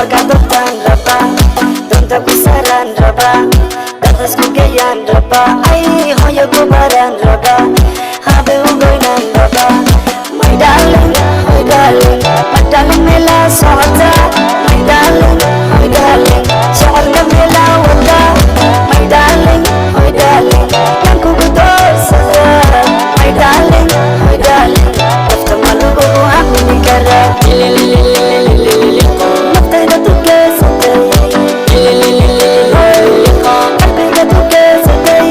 Pagkatutan raba Tunta kusaran raba Datas kugayan raba Ay hoya kubaran raba Habe ugoynan raba My darling, Padaling mela sohota My darling, Sohorka mela wata My darling, Yang kukutor sada My darling, Dafta malugo aku nikara Naftayda tuke satay Qalbiga tuke satay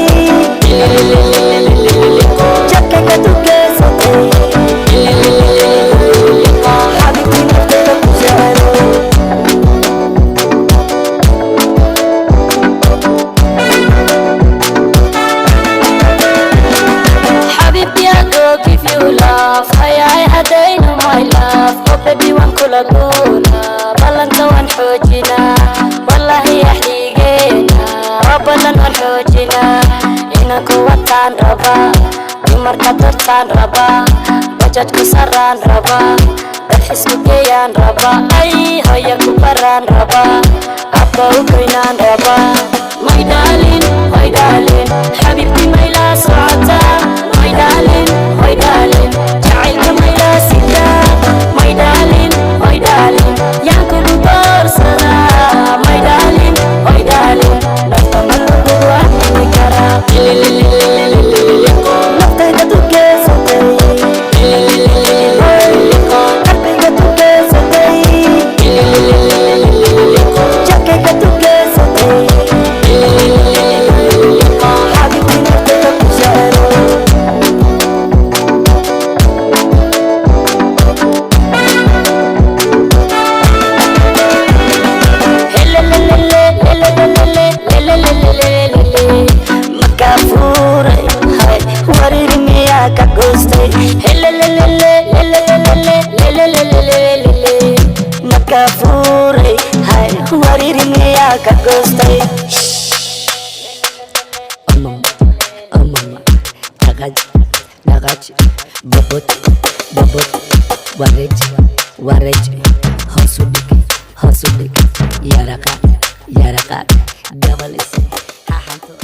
Jabkayga tuke satay Habibti naftayda kujaro Habibti I go give you love Hayay hadayno my love Oh baby waan kula goona Ballanta waan xoojina Wallahi yaxdigeena Waa ballan waan xoojina Inaan ku wataan raba Dumarka dartaan raba Bajaj ku saraan raba Dalxis ku geeyaan raba Ay hoya ku baraan raba Abba u goynaan raba My darling, Habibti mayla socota My darling, jacaylka mayla sita My darling, yaan kugu doorsada My darling, nafta malugugu amini kara Naftayda tuke satay Qalbiga tuke satay Jabkayga tuke satay Habibti naftayda kujaro Makafuray hay wariri miya ka gustay Makafuray hay wariri miya ka gustay Dagaj babot warej hasudik yarakat double hahanto